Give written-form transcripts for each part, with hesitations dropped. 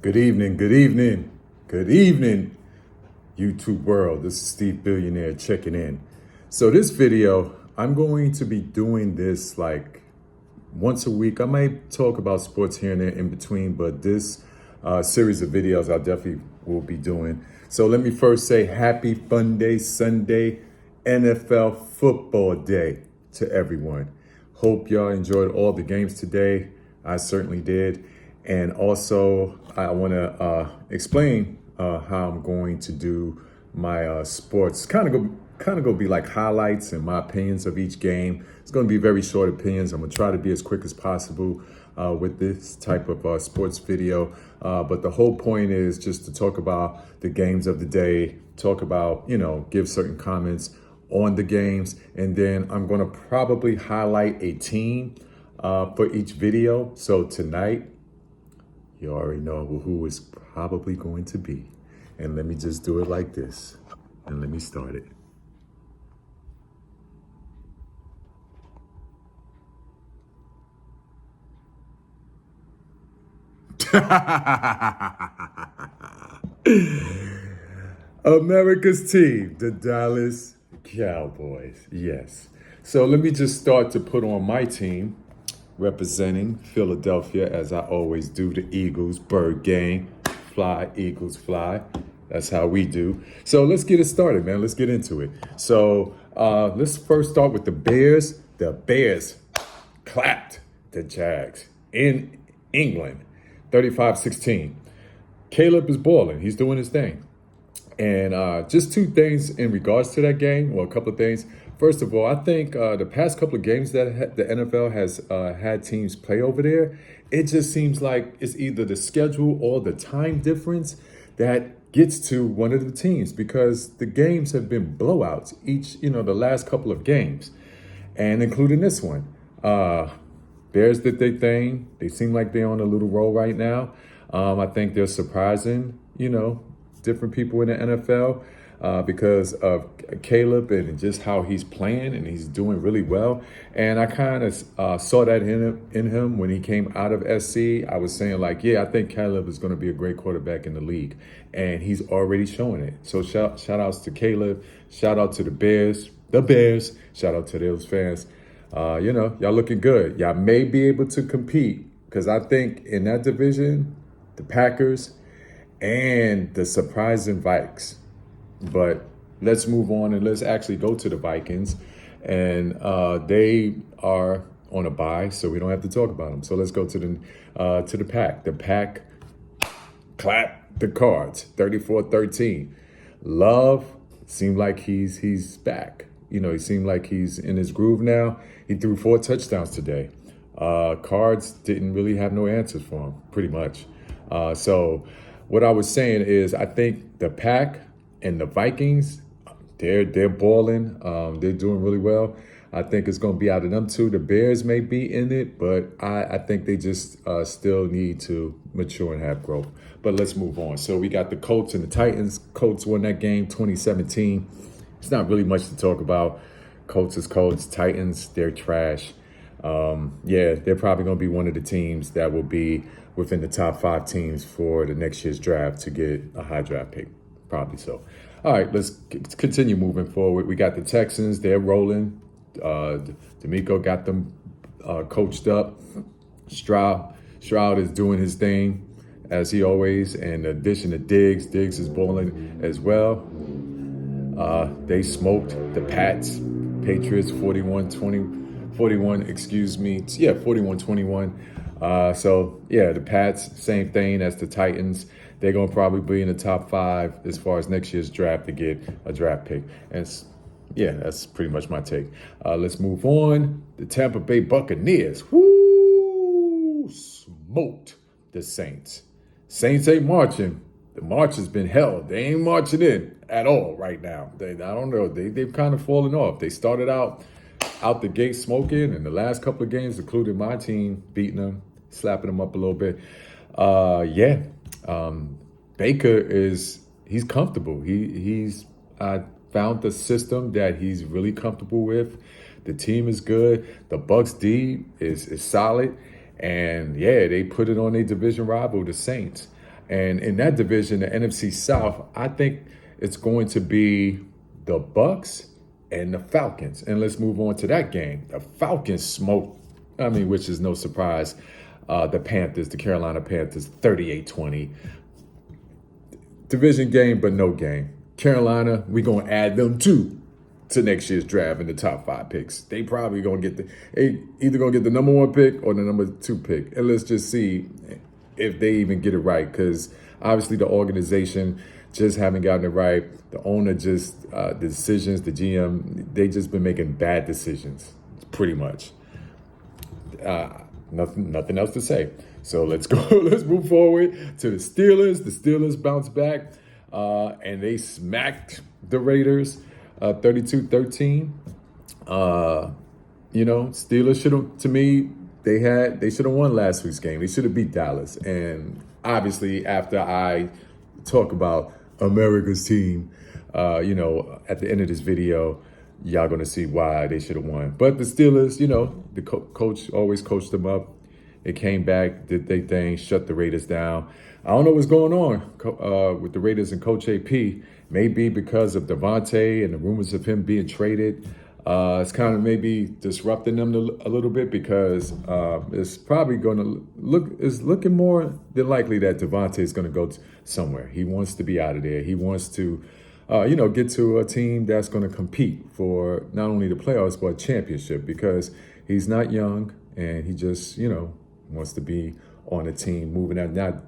Good evening, good evening, good evening, YouTube world. This is Steve Billionaire checking in. So this video, I'm going to be doing this like once a week. I might talk about sports here and there in between, but this series of videos I definitely will be doing. So let me first say happy Fun Day Sunday, NFL football day to everyone. Hope y'all enjoyed all the games today. I certainly did. And also, I want to explain how I'm going to do my sports. Kind of go be like highlights and my opinions of each game. It's going to be very short opinions. I'm going to try to be as quick as possible with this type of sports video. But the whole point is just to talk about the games of the day, talk about, give certain comments on the games. And then I'm going to probably highlight a team for each video. So tonight, you already know who it's probably going to be. And let me just do it like this. And let me start it. America's team, the Dallas Cowboys. Yes. So let me just start to put on my team, representing Philadelphia, as I always do, the Eagles, Bird Gang, fly, Eagles fly. That's how we do. So let's get it started, man. Let's get into it. So let's first start with the Bears. The Bears clapped the Jags in England, 35-16. Caleb is balling. He's doing his thing. And just two things in regards to that game, well, a couple of things. First of all, I think the past couple of games that the NFL has had teams play over there, it just seems like it's either the schedule or the time difference that gets to one of the teams, because the games have been blowouts each, the last couple of games, and including this one. Bears did their thing. They seem like they're on a little roll right now. I think they're surprising, different people in the NFL. Because of Caleb and just how he's playing, and he's doing really well. And I kind of saw that in him when he came out of SC. I was saying like, yeah, I think Caleb is going to be a great quarterback in the league, and he's already showing it. So shout outs to Caleb, shout out to the Bears, shout out to those fans. Y'all looking good. Y'all may be able to compete, because I think in that division, the Packers and the surprising Vikes. But let's move on and let's actually go to the Vikings. And they are on a bye, so we don't have to talk about them. So let's go to the Pack. The Pack clapped the Cards, 34-13. Love seemed like he's back. He seemed like he's in his groove now. He threw 4 touchdowns today. Cards didn't really have no answers for him, pretty much. So what I was saying is, I think the Pack and the Vikings, they're balling. They're doing really well. I think it's going to be out of them two. The Bears may be in it, but I think they just still need to mature and have growth. But let's move on. So we got the Colts and the Titans. Colts won that game 2017. It's not really much to talk about. Colts is Colts. Titans, they're trash. They're probably going to be one of the teams that will be within the top 5 teams for the next year's draft to get a high draft pick. Probably so. All right, let's continue moving forward. We got the Texans. They're rolling. D'Amico got them coached up. Stroud is doing his thing, as he always. And in addition to Diggs is balling as well. They smoked the Patriots 41-21. The Pats, same thing as the Titans. They're going to probably be in the top 5 as far as next year's draft to get a draft pick. And that's pretty much my take. Let's move on. The Tampa Bay Buccaneers. Smoked the Saints. Saints ain't marching. The march has been held. They ain't marching in at all right now. I don't know. They've kind of fallen off. They started out the gate smoking, and the last couple of games, including my team, beating them, slapping them up a little bit. Baker he's comfortable. He's found the system that he's really comfortable with. The team is good. The Bucs D is solid. And they put it on their division rival, the Saints. And in that division, the NFC South, I think it's going to be the Bucks and the Falcons. And let's move on to that game. The Falcons smoked, which is no surprise, the Panthers, the Carolina Panthers, 38-20. Division game, but no game. Carolina, we're going to add them to next year's draft in the top 5 picks. They probably going to get either going to get the number 1 pick or the number 2 pick. And let's just see if they even get it right, because obviously the organization just haven't gotten it right. The owner just, the decisions, the GM, they just been making bad decisions, pretty much. Nothing else to say. So let's go. Let's move forward to the Steelers. The Steelers bounced back, and they smacked the Raiders 32-13. Steelers should have, to me, they should have won last week's game. They should have beat Dallas. And obviously, after I talk about America's team, at the end of this video, y'all going to see why they should have won. But the Steelers, the coach always coached them up. They came back, did their thing, shut the Raiders down. I don't know what's going on with the Raiders and Coach AP. Maybe because of Devontae and the rumors of him being traded. It's kind of maybe disrupting them a little bit, because it's probably going to it's looking more than likely that Devontae is going to go somewhere. He wants to be out of there. He wants to, get to a team that's going to compete for not only the playoffs, but a championship, because he's not young and he just, wants to be on a team moving in that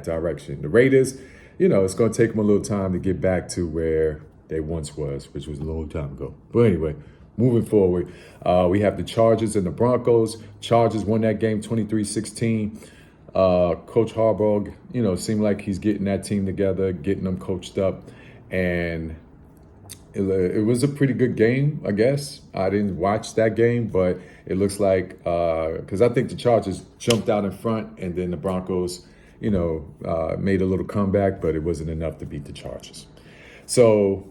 direction. The Raiders, it's going to take them a little time to get back to where they once was, which was a long time ago. But anyway, moving forward, we have the Chargers and the Broncos. Chargers won that game 23-16. Coach Harbaugh, seemed like he's getting that team together, getting them coached up. And it was a pretty good game, I guess. I didn't watch that game, but it looks like, because I think the Chargers jumped out in front, and then the Broncos, made a little comeback, but it wasn't enough to beat the Chargers. So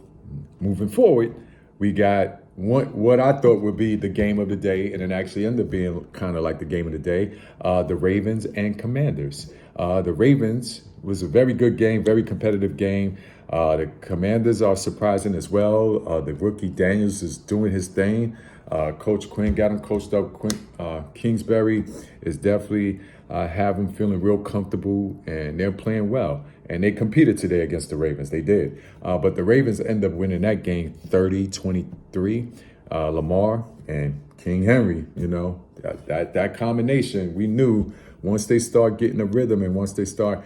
moving forward, we got what I thought would be the game of the day, and it actually ended up being kind of like the game of the day, the Ravens and Commanders. The Ravens was a very good game, very competitive game. The Commanders are surprising as well. The rookie Daniels is doing his thing. Coach Quinn got him coached up. Kingsbury is definitely have him feeling real comfortable, and they're playing well. And they competed today against the Ravens. They did. But the Ravens end up winning that game 30-23. Lamar and King Henry, that combination, we knew once they start getting a rhythm and once they start,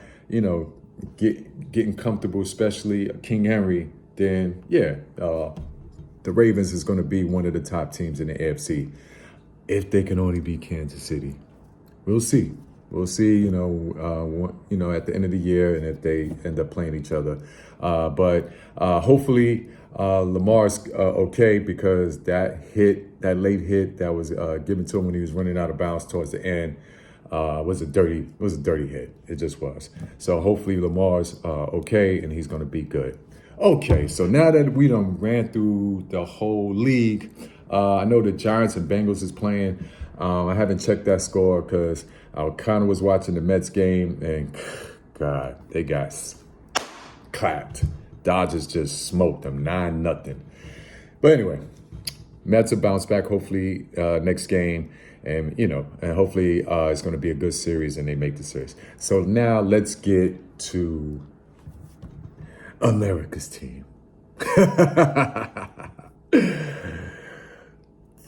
getting comfortable, especially King Henry, then, the Ravens is going to be one of the top teams in the AFC. If they can only beat Kansas City. We'll see. We'll see, at the end of the year, and if they end up playing each other. But hopefully Lamar's okay, because that late hit that was given to him when he was running out of bounds towards the end was a dirty hit. It just was. So hopefully Lamar's okay, and he's going to be good. Okay, so now that we done ran through the whole league, I know the Giants and Bengals is playing. I haven't checked that score because I kind of was watching the Mets game, and God, they got clapped. Dodgers just smoked them 9-0. But anyway, Mets will bounce back hopefully next game, and and hopefully it's going to be a good series and they make the series. So now let's get to America's team.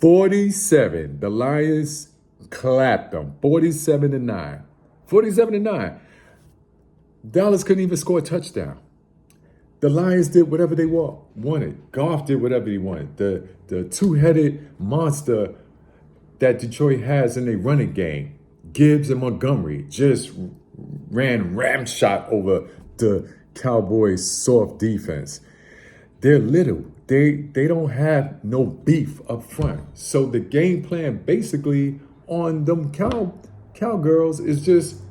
47. The Lions clapped them. 47-9. 47-9. Dallas couldn't even score a touchdown. The Lions did whatever they wanted. Goff did whatever he wanted. The two-headed monster that Detroit has in their running game, Gibbs and Montgomery, just ran ramshot over the Cowboys' soft defense. They're little. They don't have no beef up front. So the game plan basically on them cowgirls is just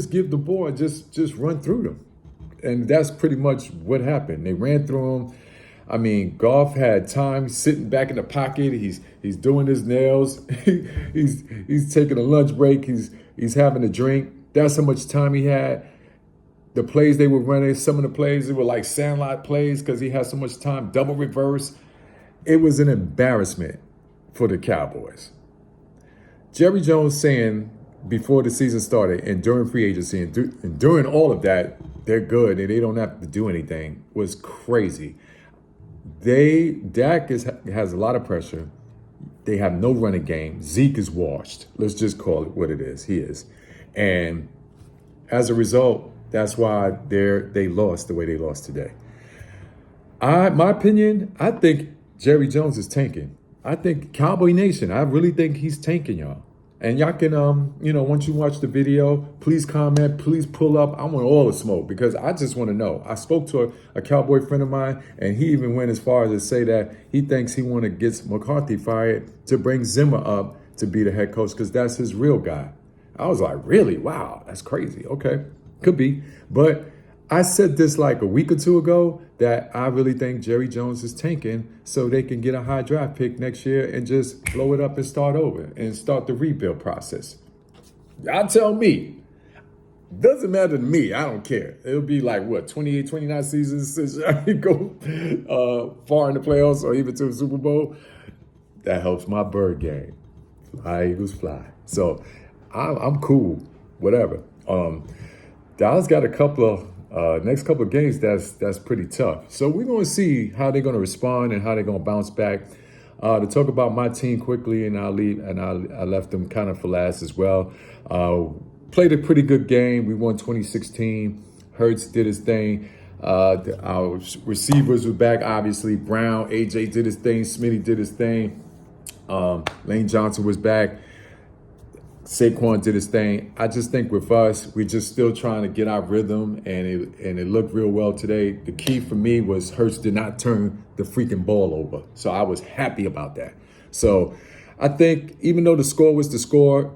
give the ball, just run through them. And that's pretty much what happened. They ran through them. I mean, Goff had time sitting back in the pocket. He's doing his nails. he's taking a lunch break. He's having a drink. That's how much time he had. The plays they were running, some of the plays, they were like sandlot plays because he had so much time, double reverse. It was an embarrassment for the Cowboys. Jerry Jones saying before the season started and during free agency and during all of that, they're good and they don't have to do anything was crazy. Dak has a lot of pressure. They have no running game. Zeke is washed. Let's just call it what it is. He is. And as a result, that's why they lost the way they lost today. My opinion, I think Jerry Jones is tanking. I think Cowboy Nation, I really think he's tanking, y'all. And y'all can, once you watch the video, please comment, please pull up. I want all the smoke because I just want to know. I spoke to a Cowboy friend of mine, and he even went as far as to say that he thinks he want to get McCarthy fired to bring Zimmer up to be the head coach because that's his real guy. I was like, really? Wow, that's crazy. Okay, could be. But I said this like a week or two ago that I really think Jerry Jones is tanking so they can get a high draft pick next year and just blow it up and start over and start the rebuild process. Y'all tell me. Doesn't matter to me. I don't care. It'll be like, 28, 29 seasons since I go far in the playoffs or even to the Super Bowl. That helps my bird game. Fly, Eagles, fly. So I'm cool. Whatever. Dallas got a couple of next couple of games that's pretty tough. So we're going to see how they're going to respond and how they're going to bounce back. To talk about my team quickly, and I left them kind of for last as well. Played a pretty good game. We won 2016. Hurts did his thing. Our receivers were back, obviously. Brown, AJ did his thing. Smitty did his thing. Lane Johnson was back. Saquon did his thing. I just think with us, we're just still trying to get our rhythm, and it looked real well today. The key for me was Hurts did not turn the freaking ball over, so I was happy about that. So I think even though the score was the score,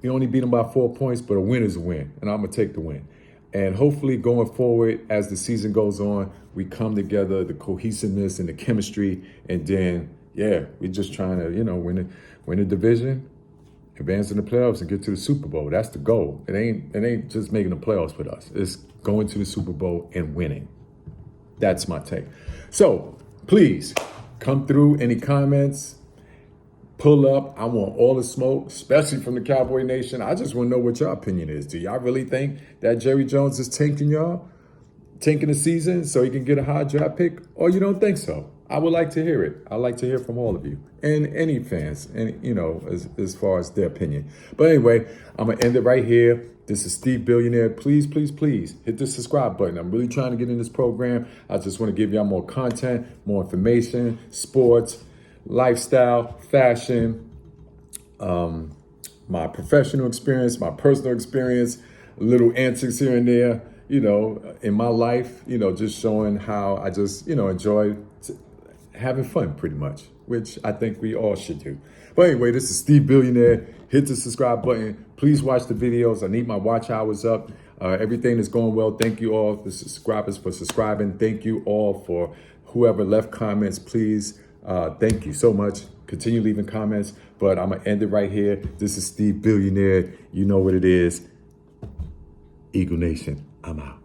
we only beat them by 4 points, but a win is a win, and I'm going to take the win. And hopefully going forward, as the season goes on, we come together, the cohesiveness and the chemistry, and then, we're just trying to, win the division, advance in the playoffs and get to the Super Bowl. That's the goal. It ain't just making the playoffs with us. It's going to the Super Bowl and winning. That's my take. So please come through. Any comments? Pull up. I want all the smoke, especially from the Cowboy Nation. I just want to know what your opinion is. Do y'all really think that Jerry Jones is tanking the season so he can get a high draft pick, or you don't think so? I would like to hear it. I'd like to hear from all of you and any fans, and as far as their opinion. But anyway, I'm gonna end it right here. This is Steve Billionaire. Please, please, please hit the subscribe button. I'm really trying to get in this program. I just want to give y'all more content, more information, sports, lifestyle, fashion, my professional experience, my personal experience, little antics here and there, in my life, just showing how I just, enjoy having fun pretty much, which I think we all should do. But anyway, this is Steve Billionaire. Hit the subscribe button. Please watch the videos. I need my watch hours up. Everything is going well. Thank you all, the subscribers, for subscribing. Thank you all for whoever left comments. Please, thank you so much. Continue leaving comments, but I'm going to end it right here. This is Steve Billionaire. You know what it is. Eagle Nation, I'm out.